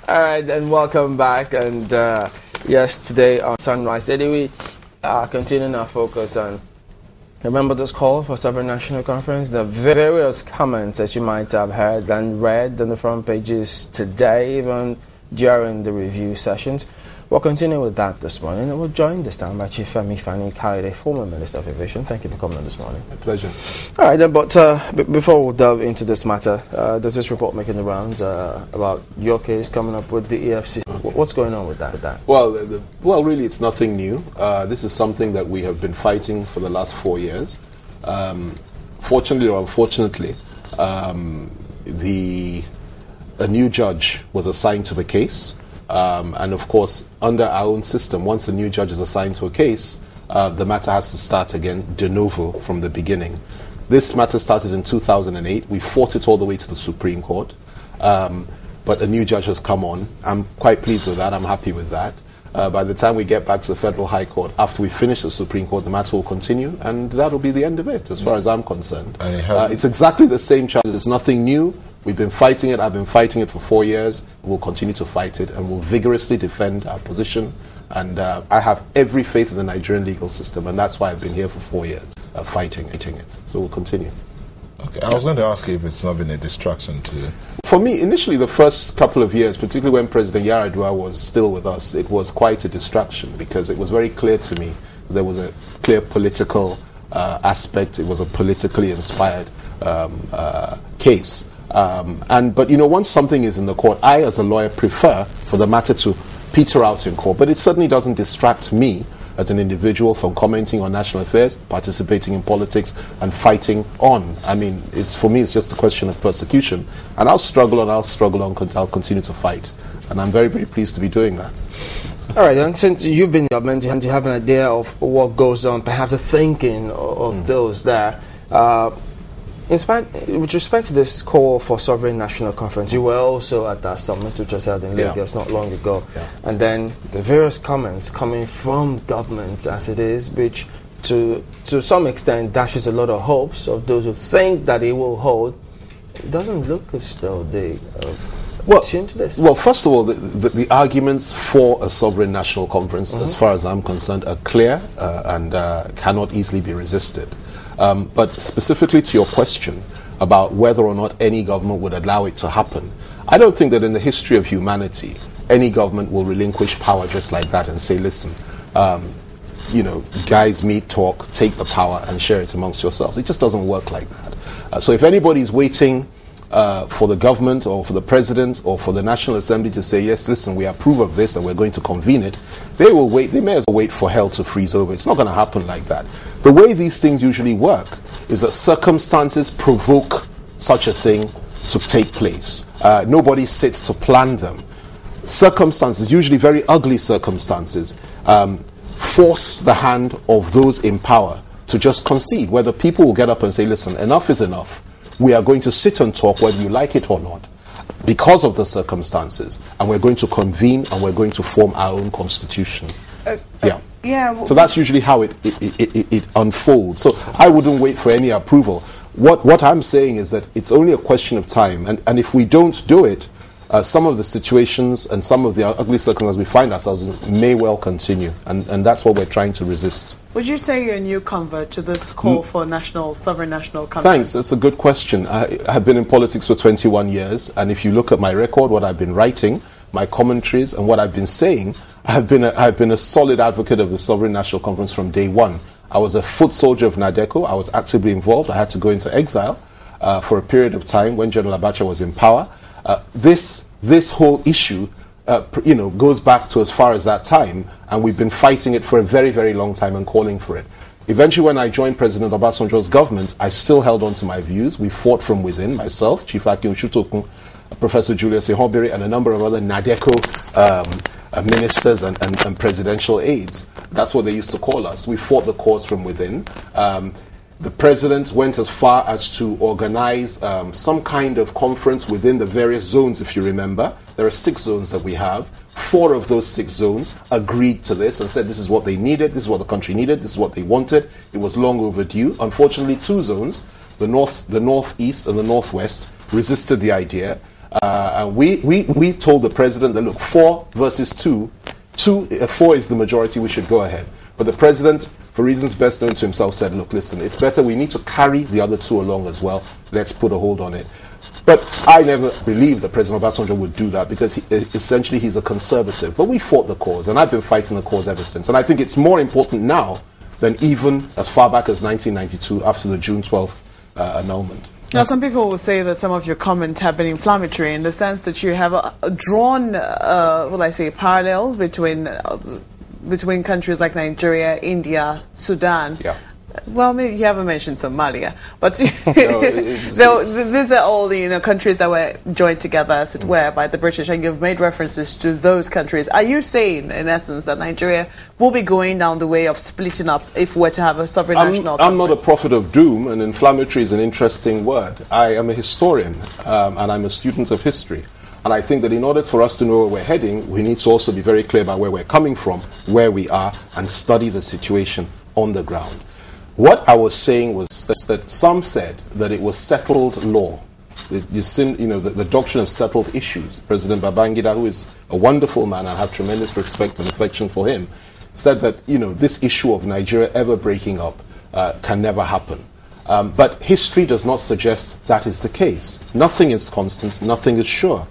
All right, and welcome back. And yes, today on Sunrise Daily, we are continuing our focus on, remember this call for Sovereign National Conference? The various comments, as you might have heard and read on the front pages today, even during the review sessions. We'll continue with that this morning, and we're joined this time by Chief Femi Fani-Kayode, former Minister of Aviation. Thank you for coming on this morning. My pleasure. All right, then, but before we delve into this matter, there's this report making the rounds about your case coming up with the EFCC. What's going on with that? Well, really, it's nothing new. This is something that we have been fighting for the last 4 years. Fortunately or unfortunately, a new judge was assigned to the case. And of course, under our own system, once a new judge is assigned to a case, the matter has to start again de novo from the beginning. This matter started in 2008. We fought it all the way to the Supreme Court. But a new judge has come on. I'm quite pleased with that. I'm happy with that. By the time we get back to the Federal High Court, after we finish the Supreme Court, the matter will continue, and that'll be the end of it, as far as I'm concerned. And it's exactly the same charges. It's nothing new. We've been fighting it. I've been fighting it for 4 years. We'll continue to fight it, and we'll vigorously defend our position. And I have every faith in the Nigerian legal system, and that's why I've been here for 4 years, fighting it. So we'll continue. Okay, I was going to ask you if it's not been a distraction to... For me, initially, the first couple of years, particularly when President Yar'Adua was still with us, it was quite a distraction, because it was very clear to me that there was a clear political aspect. It was a politically inspired case. But once something is in the court, I as a lawyer prefer for the matter to peter out in court, but it certainly doesn't distract me as an individual from commenting on national affairs, participating in politics, and fighting on. I mean, for me, it's just a question of persecution, and I'll struggle on, I'll continue to fight, and I'm very, very pleased to be doing that. All right, and since you've been in government and you have an idea of what goes on, perhaps the thinking of those there, with respect to this call for Sovereign National Conference, you were also at that summit which was held in Lagos not long ago. And then the various comments coming from government as it is, which to some extent dashes a lot of hopes of those who think that it will hold. It doesn't look as though they tune to this. Well, first of all, the arguments for a Sovereign National Conference, as far as I'm concerned, are clear and cannot easily be resisted. But specifically to your question about whether or not any government would allow it to happen, I don't think that in the history of humanity, any government will relinquish power just like that and say, listen, guys meet, talk, take the power and share it amongst yourselves. It just doesn't work like that. So if anybody's waiting for the government or for the president or for the National Assembly to say, yes, listen, we approve of this and we're going to convene it, they will wait. They may as well wait for hell to freeze over. It's not going to happen like that. The way these things usually work is that circumstances provoke such a thing to take place. Nobody sits to plan them. Circumstances, usually very ugly circumstances, force the hand of those in power to just concede, whether people will get up and say, listen, enough is enough. We are going to sit and talk whether you like it or not because of the circumstances, and we're going to convene and we're going to form our own constitution. So that's usually how it unfolds. So I wouldn't wait for any approval. What I'm saying is that it's only a question of time, and if we don't do it, some of the situations and some of the ugly circumstances we find ourselves in may well continue, and that's what we're trying to resist. Would you say you're a new convert to this call for Sovereign National Conference? Thanks, that's a good question. I have been in politics for 21 years, and if you look at my record, what I've been writing, my commentaries, and what I've been saying, I've been a solid advocate of the Sovereign National Conference from day one. I was a foot soldier of NADECO. I was actively involved. I had to go into exile for a period of time when General Abacha was in power. This whole issue goes back to as far as that time, and we've been fighting it for a very, very long time and calling for it. Eventually, when I joined President Obasanjo's government, I still held on to my views. We fought from within, myself, Chief Akin Shutokun, Professor Julius Ehobiri, and a number of other NADECO ministers and presidential aides. That's what they used to call us. We fought the cause from within. The president went as far as to organize some kind of conference within the various zones, if you remember. There are 6 zones that we have. 4 of those 6 zones agreed to this and said this is what they needed, this is what the country needed, this is what they wanted. It was long overdue. Unfortunately, 2 zones, the northeast and the northwest, resisted the idea. And we told the president that, look, 4 versus 2, 4 is the majority, we should go ahead. But the president, for reasons best known to himself, said, look, listen, it's better, we need to carry the other 2 along as well. Let's put a hold on it. But I never believed that President Obasanjo would do that, because essentially he's a conservative. But we fought the cause, and I've been fighting the cause ever since. And I think it's more important now than even as far back as 1992, after the June 12th annulment. Now, some people will say that some of your comments have been inflammatory in the sense that you have drawn, parallels between countries like Nigeria, India, Sudan. Yeah. Well, maybe you haven't mentioned Somalia, but these are all the countries that were joined together, as it were, by the British, and you've made references to those countries. Are you saying, in essence, that Nigeria will be going down the way of splitting up if we're to have a sovereign national conference? I'm not a prophet of doom, and inflammatory is an interesting word. I am a historian, and I'm a student of history. And I think that in order for us to know where we're heading, we need to also be very clear about where we're coming from, where we are, and study the situation on the ground. What I was saying was that some said that it was settled law, the doctrine of settled issues. President Babangida, who is a wonderful man, I have tremendous respect and affection for him, said that this issue of Nigeria ever breaking up can never happen. But history does not suggest that is the case. Nothing is constant, nothing is sure.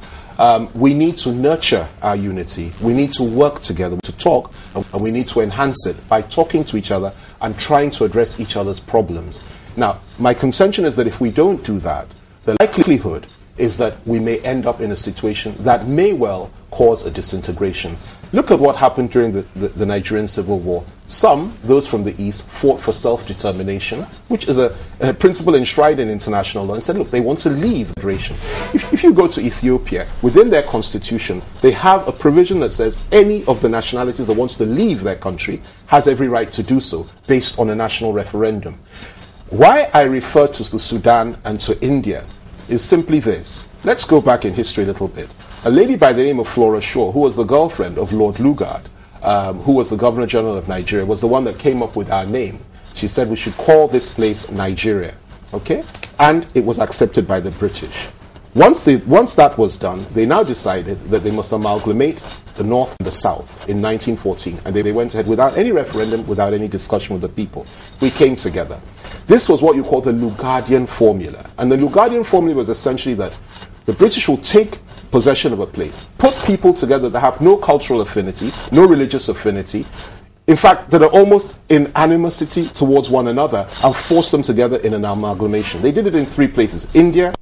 We need to nurture our unity. We need to work together to talk, and we need to enhance it by talking to each other and trying to address each other's problems. Now, my contention is that if we don't do that, the likelihood is that we may end up in a situation that may well cause a disintegration. Look at what happened during the Nigerian Civil War. Some, those from the East, fought for self-determination, which is a principle enshrined in international law, and said, look, they want to leave the federation. If you go to Ethiopia, within their constitution, they have a provision that says any of the nationalities that wants to leave their country has every right to do so, based on a national referendum. Why I refer to the Sudan and to India is simply this. Let's go back in history a little bit. A lady by the name of Flora Shaw, who was the girlfriend of Lord Lugard, who was the Governor General of Nigeria, was the one that came up with our name. She said we should call this place Nigeria, okay? And it was accepted by the British. Once that was done, they now decided that they must amalgamate the North and the South in 1914, and they went ahead without any referendum, without any discussion with the people. We came together. This was what you call the Lugardian formula, and the Lugardian formula was essentially that the British will take possession of a place, put people together that have no cultural affinity, no religious affinity, in fact, that are almost in animosity towards one another, and force them together in an amalgamation. They did it in 3 places. India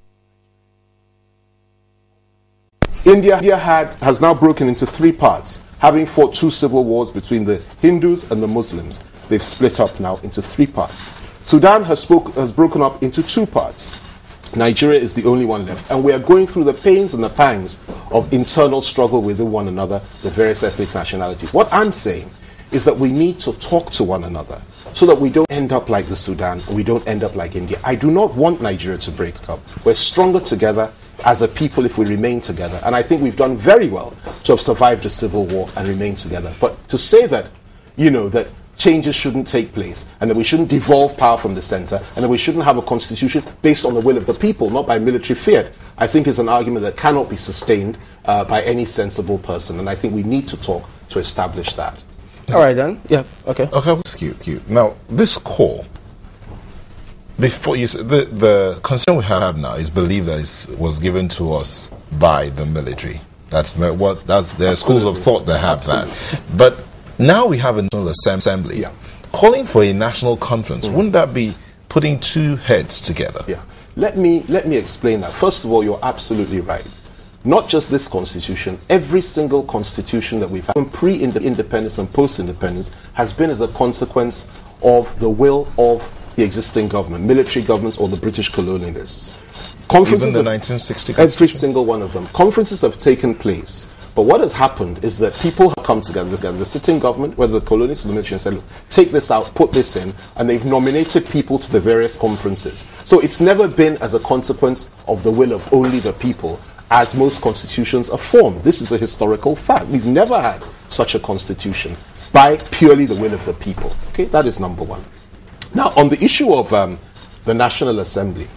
has now broken into 3 parts, having fought 2 civil wars between the Hindus and the Muslims. They've split up now into 3 parts. Sudan has broken up into 2 parts. Nigeria is the only one left, and we are going through the pains and the pangs of internal struggle within one another, the various ethnic nationalities. What I'm saying is that we need to talk to one another so that we don't end up like the Sudan, and we don't end up like India. I do not want Nigeria to break up. We're stronger together as a people if we remain together, and I think we've done very well to have survived a civil war and remain together. But to say that, that changes shouldn't take place, and that we shouldn't devolve power from the center, and that we shouldn't have a constitution based on the will of the people, not by military fiat, I think is an argument that cannot be sustained by any sensible person, and I think we need to talk to establish that. All right, then. Yeah, okay. Okay, that's cute. Now, this call, before you said, the concern we have now is believed that was given to us by the military. There are schools of thought that have that. But now we have a National Assembly calling for a national conference. Wouldn't that be putting 2 heads together? Yeah. Let me explain that. First of all, you're absolutely right. Not just this constitution, every single constitution that we've had, pre-independence and post-independence, has been as a consequence of the will of the existing government, military governments or the British colonialists. Even the 1960 constitution? Every single one of them. Conferences have taken place. But what has happened is that people have come together, the sitting government, whether the colonists or the military, and said, look, take this out, put this in, and they've nominated people to the various conferences. So it's never been as a consequence of the will of only the people, as most constitutions are formed. This is a historical fact. We've never had such a constitution by purely the will of the people. Okay, that is number one. Now, on the issue of the National Assembly,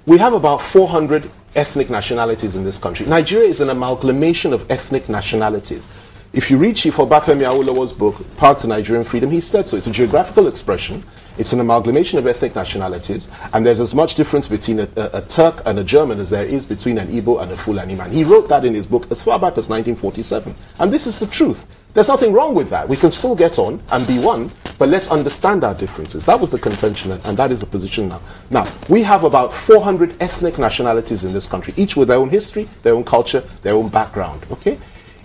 we have about 400 ethnic nationalities in this country. Nigeria is an amalgamation of ethnic nationalities. If you read Chief Obafemi Awolowo's book, Path to Nigerian Freedom, he said so. It's a geographical expression. It's an amalgamation of ethnic nationalities, and there's as much difference between a Turk and a German as there is between an Igbo and a Fulani man. He wrote that in his book as far back as 1947. And this is the truth. There's nothing wrong with that. We can still get on and be one, but let's understand our differences. That was the contention, and that is the position now. Now, we have about 400 ethnic nationalities in this country, each with their own history, their own culture, their own background, okay?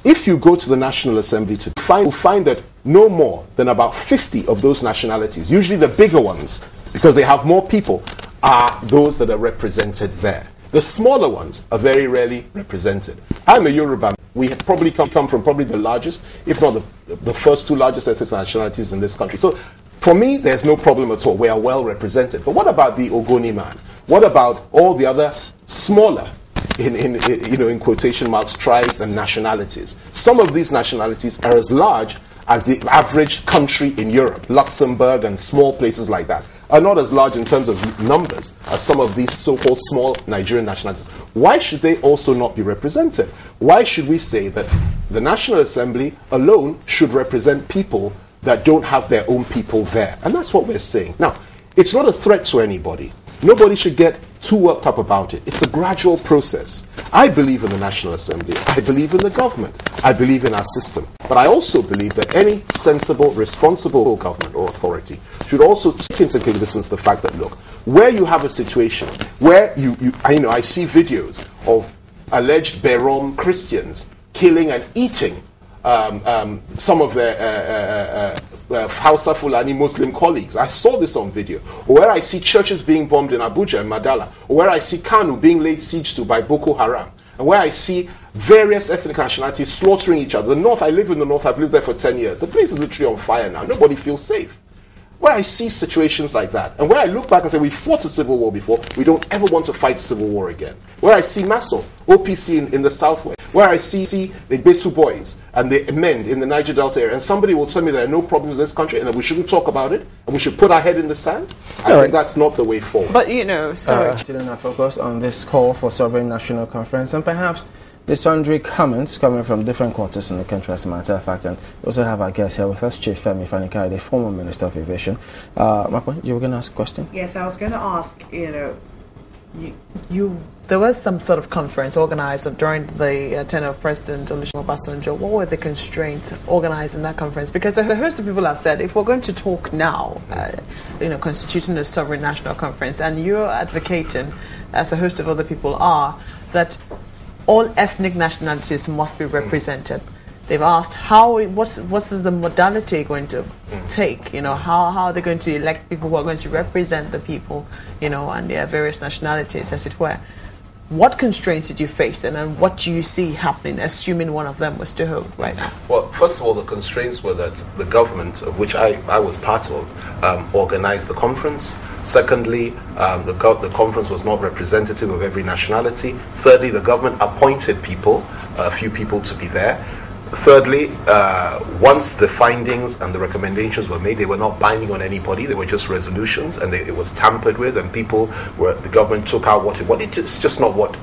If you go to the National Assembly to find that no more than about 50 of those nationalities, usually the bigger ones, because they have more people, are those that are represented there. The smaller ones are very rarely represented. I'm a Yoruba. We have probably come from probably the largest, if not the first two largest ethnic nationalities in this country. So for me, there's no problem at all. We are well represented. But what about the Ogoni man? What about all the other smaller, in quotation marks, tribes and nationalities? Some of these nationalities are as large as the average country in Europe. Luxembourg and small places like that are not as large in terms of numbers as some of these so-called small Nigerian nationalities. Why should they also not be represented? Why should we say that the National Assembly alone should represent people that don't have their own people there? And that's what we're saying. Now, it's not a threat to anybody. Nobody should get too worked up about it. It's a gradual process. I believe in the National Assembly. I believe in the government. I believe in our system. But I also believe that any sensible, responsible government or authority should also take into cognizance the fact that, look, where you have a situation where I see videos of alleged Berom Christians killing and eating some of their Hausa Fulani Muslim colleagues. I saw this on video. Or where I see churches being bombed in Abuja and Madala. Or where I see Kanu being laid siege to by Boko Haram. And where I see various ethnic nationalities slaughtering each other. The North, I live in the North, I've lived there for 10 years. The place is literally on fire now. Nobody feels safe. Where I see situations like that, and where I look back and say, we fought a civil war before, we don't ever want to fight a civil war again. Where I see Maso, OPC in the Southwest, where I see the Besu boys and the men in the Niger Delta area, and somebody will tell me there are no problems in this country and that we shouldn't talk about it, and we should put our head in the sand, I think that's not the way forward. But, sorry. Still not focus on this call for sovereign national conference, and perhaps the sundry comments coming from different quarters in the country, as a matter of fact. And we also have our guest here with us, Chief Femi Fani-Kayode, former Minister of Aviation. Marco, you were going to ask a question? Yes, I was going to ask, there was some sort of conference organized during the tenure of President Olusegun Obasanjo. What were the constraints organized in that conference? Because a host of people have said, if we're going to talk now, constituting a sovereign national conference, and you're advocating, as a host of other people are, that all ethnic nationalities must be represented. They've asked what is the modality going to take? How are they going to elect people who are going to represent the people, and their various nationalities, as it were. What constraints did you face, and what do you see happening, assuming one of them was to hold right now? Well, first of all, the constraints were that the government, of which I was part of, organized the conference. Secondly, the conference was not representative of every nationality. Thirdly, the government appointed people, a few people to be there. Thirdly, once the findings and the recommendations were made, they were not binding on anybody. They were just resolutions, and it was tampered with, and the government took out what it wanted. It's just not what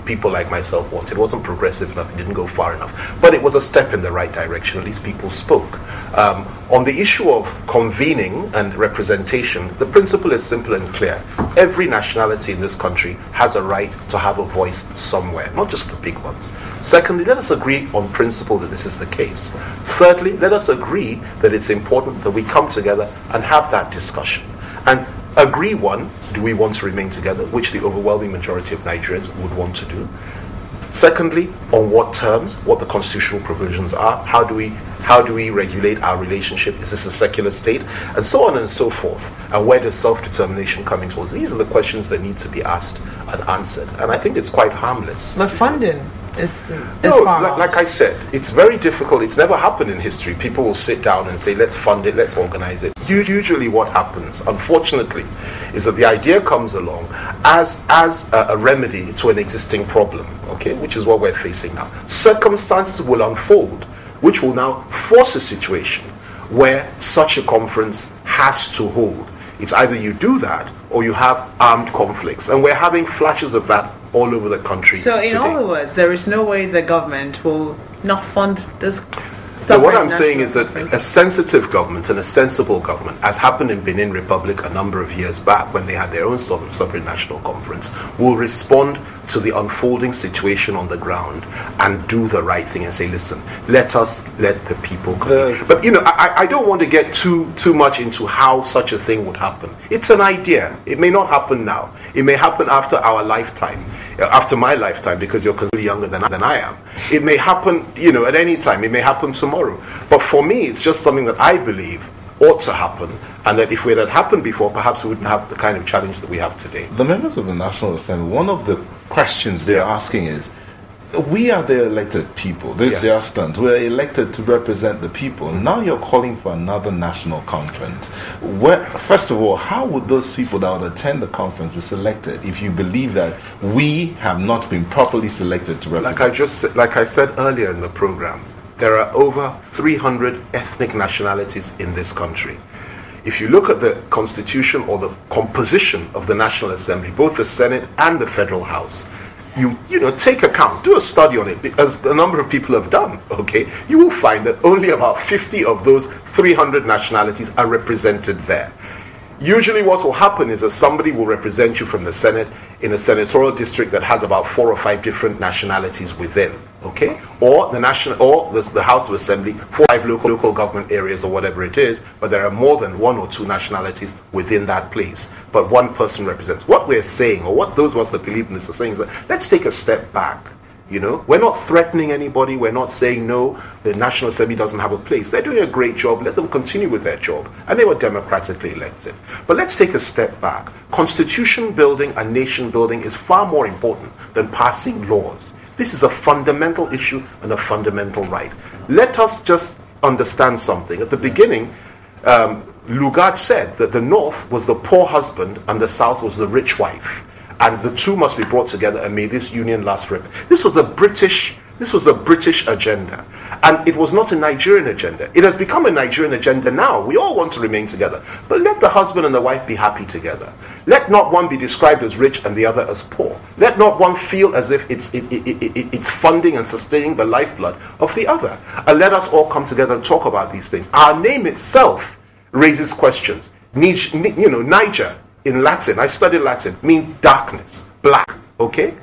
people like myself wanted. It wasn't progressive enough. It didn't go far enough. But it was a step in the right direction. At least people spoke. On the issue of convening and representation, the principle is simple and clear. Every nationality in this country has a right to have a voice somewhere, not just the big ones. Secondly, let us agree on principle that this is the case. Thirdly, let us agree that it's important that we come together and have that discussion. And agree, one, do we want to remain together, which the overwhelming majority of Nigerians would want to do. Secondly, on what terms, what the constitutional provisions are, how do we regulate our relationship, is this a secular state, and so on and so forth. And where does self-determination come into? These are the questions that need to be asked and answered. And I think it's quite harmless. But funding is like I said, it's very difficult. It's never happened in history. People will sit down and say, let's fund it, let's organize it. Usually what happens, unfortunately, is that the idea comes along as a remedy to an existing problem, okay, which is what we're facing now. Circumstances will unfold, which will now force a situation where such a conference has to hold. It's either you do that or you have armed conflicts. And we're having flashes of that all over the country. So in today. other words, there is no way the government will not fund this. So what I'm saying is that a sensitive government and a sensible government, as happened in Benin Republic a number of years back when they had their own sovereign national conference, will respond to the unfolding situation on the ground and do the right thing and say, listen, let the people come. But I don't want to get too much into how such a thing would happen. It's an idea. It may not happen now. It may happen after our lifetime, after my lifetime, because you're considerably younger than I am. It may happen, at any time. It may happen tomorrow. But for me, it's just something that I believe ought to happen, and that if it had happened before, perhaps we wouldn't have the kind of challenge that we have today. The members of the National Assembly, one of the questions they're asking is, we are the elected people. This is their stunt. We're elected to represent the people. Now you're calling for another national conference. First of all, how would those people that would attend the conference be selected if you believe that we have not been properly selected to represent? Like I said earlier in the program, there are over 300 ethnic nationalities in this country. If you look at the constitution or the composition of the National Assembly, both the Senate and the Federal House, you take account, do a study on it, as a number of people have done, okay? You will find that only about 50 of those 300 nationalities are represented there. Usually what will happen is that somebody will represent you from the Senate in a senatorial district that has about 4 or 5 different nationalities within, okay? Or the House of Assembly, 4 or 5 local government areas or whatever it is, but there are more than 1 or 2 nationalities within that place. But one person represents. What we're saying, or what those of us that believe in this are saying, is that let's take a step back. We're not threatening anybody. We're not saying, no, the National Assembly doesn't have a place. They're doing a great job. Let them continue with their job. And they were democratically elected. But let's take a step back. Constitution building and nation building is far more important than passing laws. This is a fundamental issue and a fundamental right. Let us just understand something. At the beginning, Lugard said that the North was the poor husband and the South was the rich wife. And the two must be brought together, and may this union last forever. This was a British agenda, and it was not a Nigerian agenda. It has become a Nigerian agenda now. We all want to remain together, but let the husband and the wife be happy together. Let not one be described as rich and the other as poor. Let not one feel as if it's funding and sustaining the lifeblood of the other. And let us all come together and talk about these things. Our name itself raises questions. Niger, in Latin, I studied Latin, means darkness, black, okay?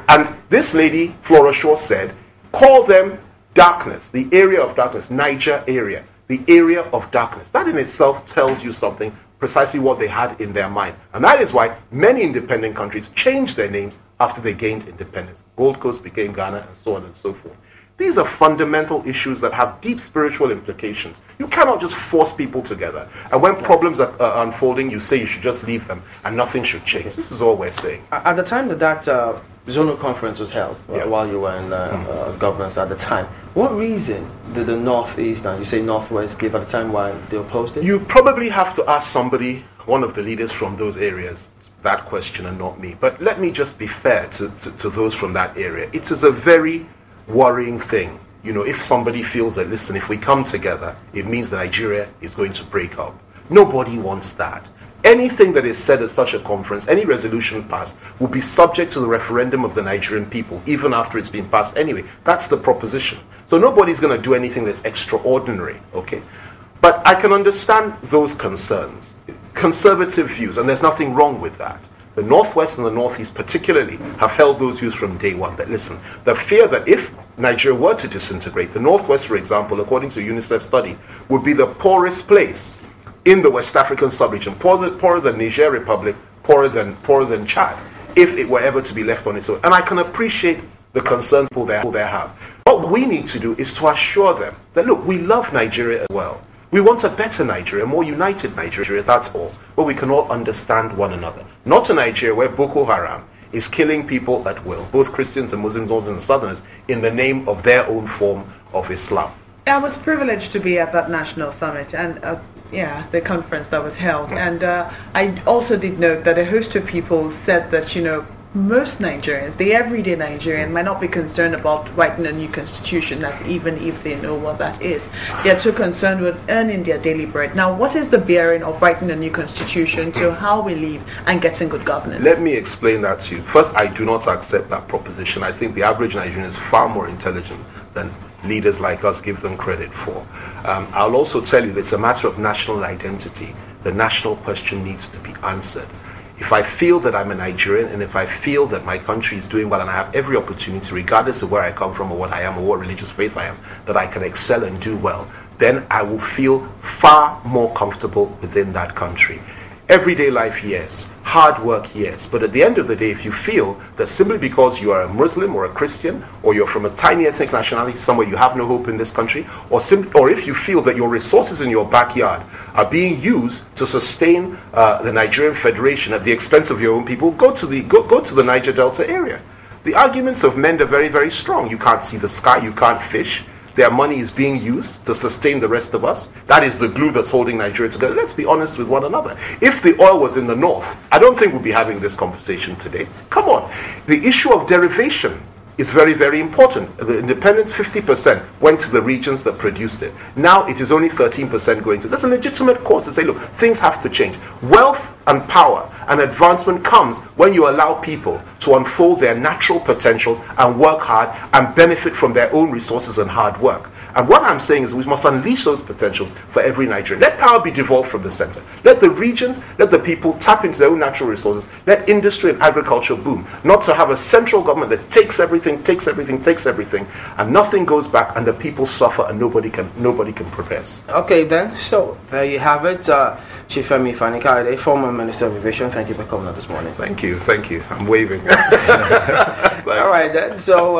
And this lady, Flora Shaw, said, call them darkness, the area of darkness, Niger area, the area of darkness. That in itself tells you something, precisely what they had in their mind. And that is why many independent countries changed their names after they gained independence. Gold Coast became Ghana, and so on and so forth. These are fundamental issues that have deep spiritual implications. You cannot just force people together. And when problems are unfolding, you say you should just leave them and nothing should change. This is all we're saying. At the time that zonal conference was held, while you were in governance at the time, what reason did the Northeast, and you say Northwest, give at the time why they opposed it? You probably have to ask somebody, one of the leaders from those areas, that question, and not me. But let me just be fair to those from that area. It is a very worrying thing, if somebody feels that, listen, if we come together, it means that Nigeria is going to break up. Nobody wants that. Anything that is said at such a conference, any resolution passed, will be subject to the referendum of the Nigerian people, even after it's been passed anyway. That's the proposition. So nobody's going to do anything that's extraordinary, okay? But I can understand those concerns, conservative views, and there's nothing wrong with that. The Northwest and the Northeast particularly have held those views from day one, that listen, the fear that if Nigeria were to disintegrate, the Northwest, for example, according to a UNICEF study, would be the poorest place in the West African sub-region, poorer than Niger Republic, poorer than Chad, if it were ever to be left on its own. And I can appreciate the concerns people there have. What we need to do is to assure them that, look, we love Nigeria as well. We want a better Nigeria, a more united Nigeria, that's all, where we can all understand one another. Not a Nigeria where Boko Haram is killing people at will, both Christians and Muslims, Northerners and Southerners, in the name of their own form of Islam. I was privileged to be at that national summit and the conference that was held. And I also did note that a host of people said that, most Nigerians, the everyday Nigerian, might not be concerned about writing a new constitution, that's even if they know what that is. They're too concerned with earning their daily bread. Now, what is the bearing of writing a new constitution to how we live and getting good governance? Let me explain that to you. First, I do not accept that proposition. I think the average Nigerian is far more intelligent than leaders like us give them credit for. I'll also tell you that it's a matter of national identity. The national question needs to be answered. If I feel that I'm a Nigerian, and if I feel that my country is doing well, and I have every opportunity, regardless of where I come from or what I am or what religious faith I am, that I can excel and do well, then I will feel far more comfortable within that country. Everyday life, yes. Hard work, yes. But at the end of the day, if you feel that simply because you are a Muslim or a Christian, or you're from a tiny ethnic nationality somewhere, you have no hope in this country, or if you feel that your resources in your backyard are being used to sustain the Nigerian Federation at the expense of your own people, go to the Niger Delta area. The arguments of men are very, very strong. You can't see the sky, you can't fish. Their money is being used to sustain the rest of us. That is the glue that's holding Nigeria together. Let's be honest with one another. If the oil was in the north, I don't think we'd be having this conversation today. Come on. The issue of derivation is very, very important. The independence, 50% went to the regions that produced it. Now it is only 13% going to. That's a legitimate cause to say, look, things have to change. Wealth and power and advancement comes when you allow people to unfold their natural potentials and work hard and benefit from their own resources and hard work. And what I'm saying is we must unleash those potentials for every Nigerian. Let power be devolved from the center. Let the regions, let the people tap into their own natural resources. Let industry and agriculture boom. Not to have a central government that takes everything, and nothing goes back, and the people suffer, and nobody can progress. Okay, then. So there you have it. Chief Femi Fani-Kayode, former Minister of Aviation. Thank you for coming out this morning. Thank you. I'm waving. All right, then. So.